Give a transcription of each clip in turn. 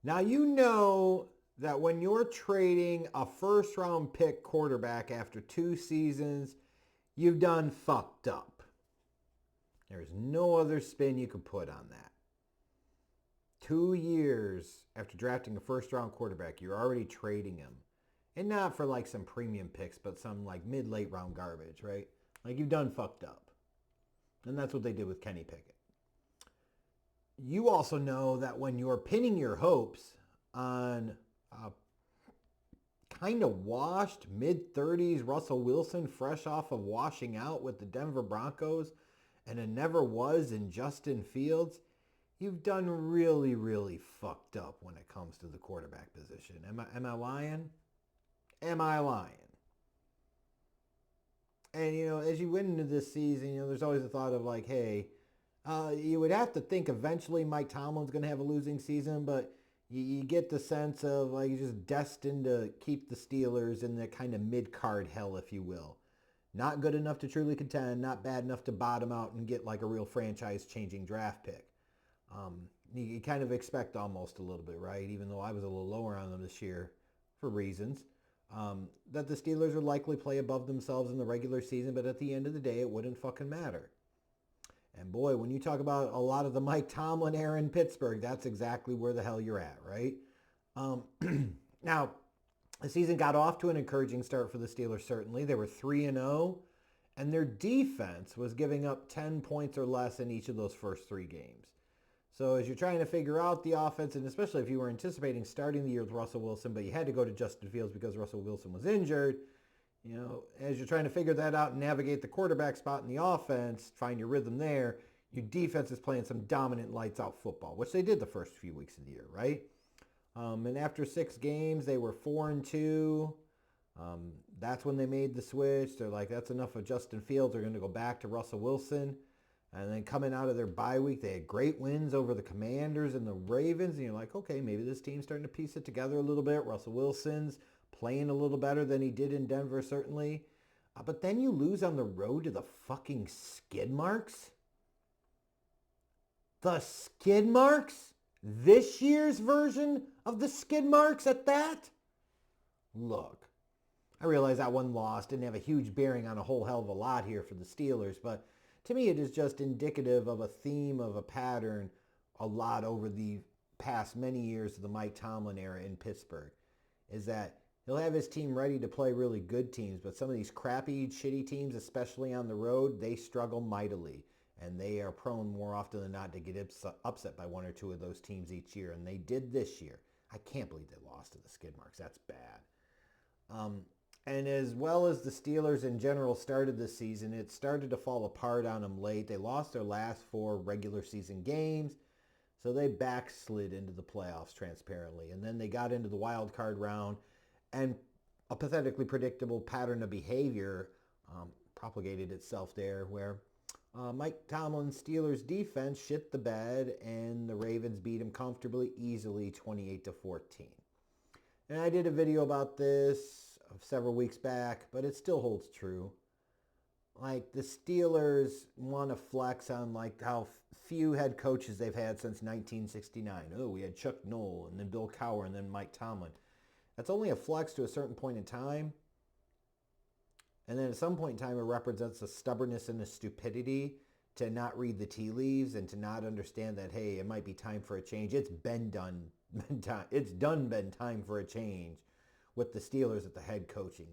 Now you know that when you're trading a first round pick quarterback after 2 seasons, you've done fucked up. There's no other spin you could put on that. 2 years after drafting a first round quarterback, you're already trading him. And not for like some premium picks, but some like mid-late round garbage, right? Like you've done fucked up. And that's what they did with Kenny Pickett. You also know that when you're pinning your hopes on a kind of washed mid-30s Russell Wilson fresh off of washing out with the Denver Broncos and a never was in Justin Fields, you've done really, really fucked up when it comes to the quarterback position. Am I lying? Am I lying? And, as you went into this season, there's always a thought of like, hey, you would have to think eventually Mike Tomlin's going to have a losing season, but you get the sense of like he's just destined to keep the Steelers in the kind of mid-card hell, if you will. Not good enough to truly contend, not bad enough to bottom out and get like a real franchise-changing draft pick. You kind of expect almost a little bit, right? Even though I was a little lower on them this year for reasons. That the Steelers would likely play above themselves in the regular season, but at the end of the day, it wouldn't fucking matter. And boy, when you talk about a lot of the Mike Tomlin era in Pittsburgh, that's exactly where the hell you're at, right? Now, the season got off to an encouraging start for the Steelers, certainly. They were 3-0, and their defense was giving up 10 points or less in each of those first 3 games. So as you're trying to figure out the offense, and especially if you were anticipating starting the year with Russell Wilson, but you had to go to Justin Fields because Russell Wilson was injured, as you're trying to figure that out and navigate the quarterback spot in the offense, find your rhythm there, your defense is playing some dominant lights out football, which they did the first few weeks of the year, right? And after 6 games, they were 4-2. That's when they made the switch. They're like, that's enough of Justin Fields. They're going to go back to Russell Wilson. And then coming out of their bye week, they had great wins over the Commanders and the Ravens. And you're like, okay, maybe this team's starting to piece it together a little bit. Russell Wilson's playing a little better than he did in Denver, certainly. But then you lose on the road to the fucking skid marks. The skid marks? This year's version of the skid marks at that? Look, I realize that one loss didn't have a huge bearing on a whole hell of a lot here for the Steelers, but to me it is just indicative of a theme, of a pattern, a lot over the past many years of the Mike Tomlin era in Pittsburgh, is that he'll have his team ready to play really good teams, but some of these crappy, shitty teams, especially on the road, they struggle mightily. And they are prone more often than not to get upset by 1 or 2 of those teams each year. And they did this year. I can't believe they lost to the skid marks. That's bad. And as well as the Steelers in general started this season, it started to fall apart on them late. They lost their last 4 regular season games. So they backslid into the playoffs transparently. And then they got into the wild card round. And a pathetically predictable pattern of behavior propagated itself there where Mike Tomlin's Steelers defense shit the bed and the Ravens beat him comfortably, easily, 28-14. And I did a video about this several weeks back, but it still holds true. Like the Steelers want to flex on like how few head coaches they've had since 1969. Oh, we had Chuck Noll and then Bill Cowher and then Mike Tomlin. That's only a flex to a certain point in time. And then at some point in time, it represents a stubbornness and a stupidity to not read the tea leaves and to not understand that, hey, it might be time for a change. It's been done. Been time for a change with the Steelers at the head coaching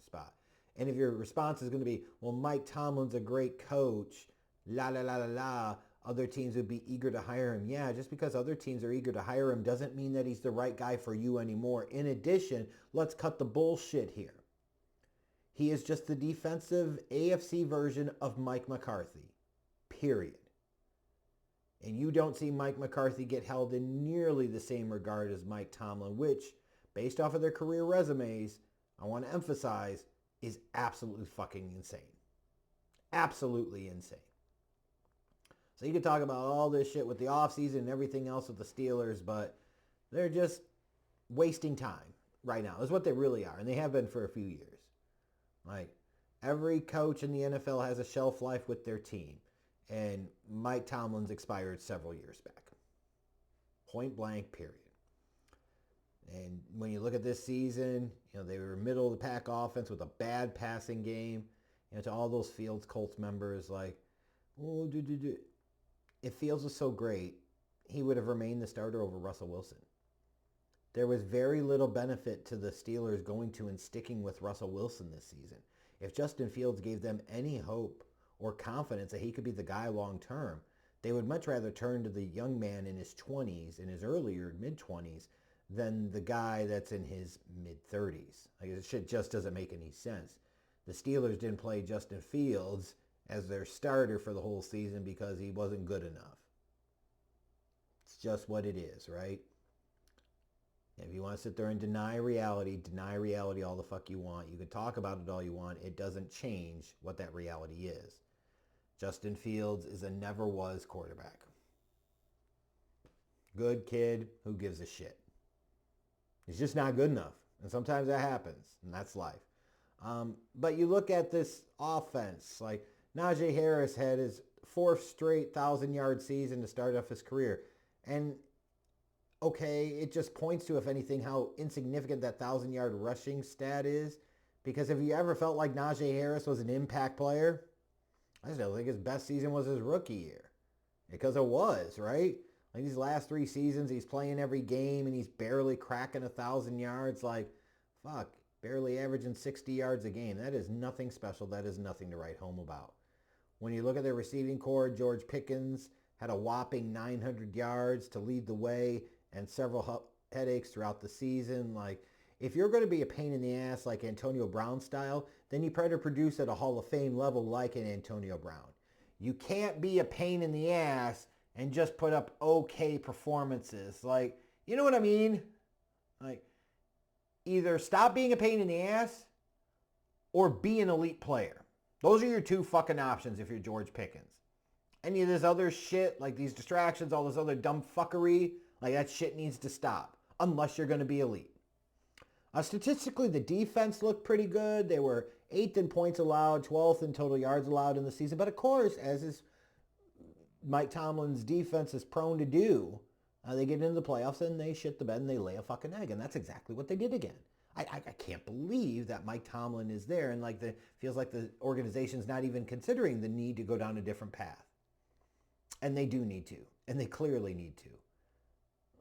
spot. And if your response is going to be, well, Mike Tomlin's a great coach, la, la, la, la, la, other teams would be eager to hire him. Yeah, just because other teams are eager to hire him doesn't mean that he's the right guy for you anymore. In addition, let's cut the bullshit here. He is just the defensive AFC version of Mike McCarthy, period. And you don't see Mike McCarthy get held in nearly the same regard as Mike Tomlin, which, based off of their career resumes, I want to emphasize, is absolutely fucking insane. Absolutely insane. So you can talk about all this shit with the offseason and everything else with the Steelers, but they're just wasting time right now. Is what they really are, and they have been for a few years. Like, every coach in the NFL has a shelf life with their team. And Mike Tomlin's expired several years back. Point blank, period. And when you look at this season, they were middle of the pack offense with a bad passing game. To all those Fields Colts members, if Fields was so great, he would have remained the starter over Russell Wilson. There was very little benefit to the Steelers going to and sticking with Russell Wilson this season. If Justin Fields gave them any hope or confidence that he could be the guy long term, they would much rather turn to the young man in his 20s, in his earlier mid-20s, than the guy that's in his mid-30s. This shit just doesn't make any sense. The Steelers didn't play Justin Fields as their starter for the whole season because he wasn't good enough. It's just what it is, right? If you want to sit there and deny reality all the fuck you want. You can talk about it all you want. It doesn't change what that reality is. Justin Fields is a never was quarterback. Good kid, who gives a shit? He's just not good enough. And sometimes that happens, and that's life. But you look at this offense, like Najee Harris had his 4th straight 1,000-yard season to start off his career. And okay, it just points to, if anything, how insignificant that 1,000-yard rushing stat is. Because if you ever felt like Najee Harris was an impact player, I still think his best season was his rookie year. Because it was, right? Like these last 3 seasons, he's playing every game and he's barely cracking 1,000 yards. Fuck, barely averaging 60 yards a game. That is nothing special. That is nothing to write home about. When you look at their receiving core, George Pickens had a whopping 900 yards to lead the way and several headaches throughout the season. If you're going to be a pain in the ass like Antonio Brown style, then you better produce at a Hall of Fame level like an Antonio Brown. You can't be a pain in the ass and just put up okay performances. You know what I mean? Either stop being a pain in the ass or be an elite player. Those are your 2 fucking options if you're George Pickens. Any of this other shit, like these distractions, all this other dumb fuckery, that shit needs to stop unless you're going to be elite. Statistically, the defense looked pretty good. They were 8th in points allowed, 12th in total yards allowed in the season. But of course, as is Mike Tomlin's defense is prone to do, they get into the playoffs and they shit the bed and they lay a fucking egg. And that's exactly what they did again. I can't believe that Mike Tomlin is there and feels like the organization's not even considering the need to go down a different path. And they do need to. And they clearly need to.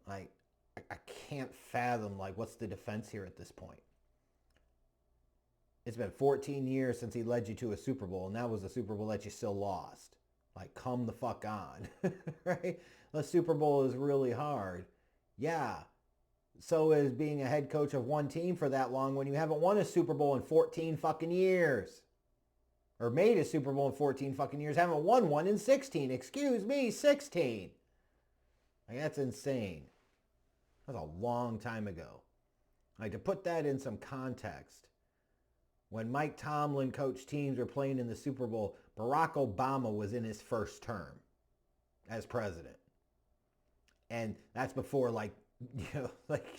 I can't fathom, what's the defense here at this point? It's been 14 years since he led you to a Super Bowl, and that was a Super Bowl that you still lost. Come the fuck on, right? The Super Bowl is really hard. Yeah, so is being a head coach of one team for that long when you haven't won a Super Bowl in 14 fucking years. Or made a Super Bowl in 14 fucking years, haven't won one in 16. Excuse me, 16. That's insane. That's a long time ago. To put that in some context, when Mike Tomlin coached teams were playing in the Super Bowl, Barack Obama was in his first term as president. And that's before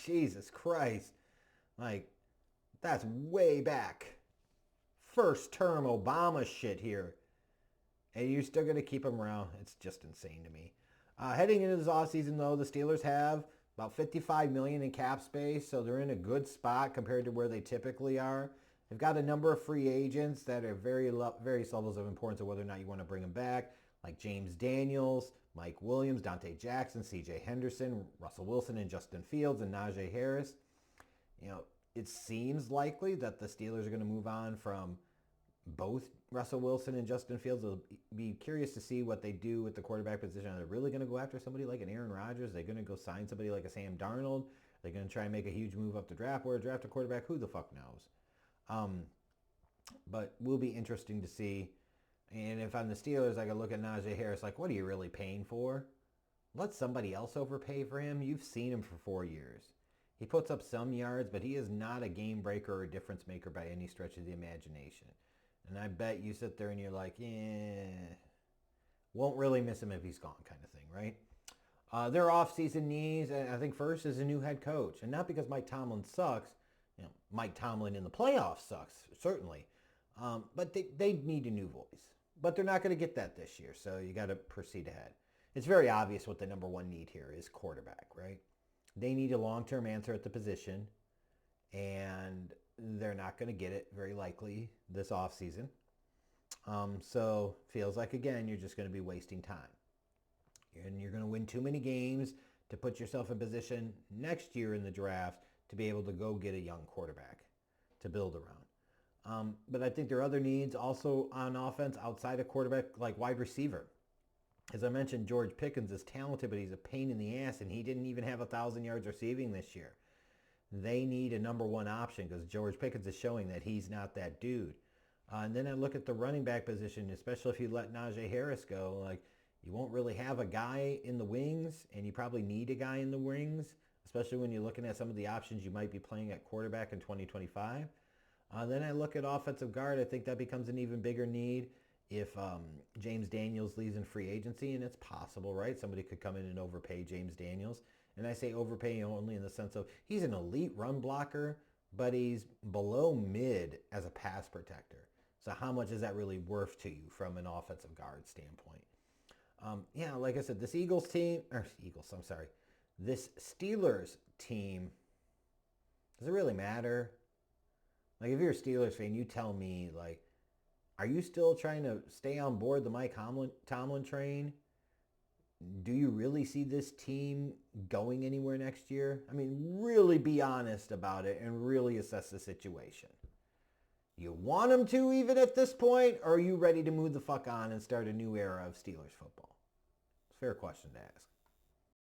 Jesus Christ. That's way back. First term Obama shit here. And you're still going to keep him around. It's just insane to me. Heading into this offseason, though, the Steelers have about $55 million in cap space, so they're in a good spot compared to where they typically are. They've got a number of free agents that are various levels of importance of whether or not you want to bring them back, like James Daniels, Mike Williams, Dante Jackson, C.J. Henderson, Russell Wilson, and Justin Fields, and Najee Harris. It seems likely that the Steelers are going to move on from both Russell Wilson and Justin Fields. I'll be curious to see what they do with the quarterback position. Are they really going to go after somebody like an Aaron Rodgers? Are they going to go sign somebody like a Sam Darnold? Are they going to try and make a huge move up the draft board, draft a quarterback? Who the fuck knows? But will be interesting to see. And if I'm the Steelers, I can look at Najee Harris what are you really paying for? Let somebody else overpay for him. You've seen him for 4 years. He puts up some yards, but he is not a game breaker or a difference maker by any stretch of the imagination. And I bet you sit there and you're won't really miss him if he's gone kind of thing, right? Their offseason needs, I think first is a new head coach. And not because Mike Tomlin sucks. Mike Tomlin in the playoffs sucks, certainly. But they need a new voice. But they're not going to get that this year, so you got to proceed ahead. It's very obvious what the number one need here is quarterback, right? They need a long-term answer at the position, and they're not going to get it very likely this offseason. So feels like, again, you're just going to be wasting time. And you're going to win too many games to put yourself in position next year in the draft to be able to go get a young quarterback to build around. But I think there are other needs also on offense outside of quarterback, like wide receiver. As I mentioned, George Pickens is talented, but he's a pain in the ass, and he didn't even have 1,000 yards receiving this year. They need a number one option because George Pickens is showing that he's not that dude. And then I look at the running back position, especially if you let Najee Harris go. Like, you won't really have a guy in the wings, and you probably need a guy in the wings, especially when you're looking at some of the options you might be playing at quarterback in 2025. Then I look at offensive guard. I think that becomes an even bigger need if James Daniels leaves in free agency, and it's possible, right? Somebody could come in and overpay James Daniels. And I say overpay only in the sense of he's an elite run blocker, but he's below mid as a pass protector. So how much is that really worth to you from an offensive guard standpoint? Yeah, like I said, this this Steelers team, does it really matter? Like, if you're a Steelers fan, you tell me, like, are you still trying to stay on board the Mike Tomlin train? Do you really see this team going anywhere next year? I mean, really be honest about it and really assess the situation. You want them to even at this point, or are you ready to move the fuck on and start a new era of Steelers football? It's a fair question to ask.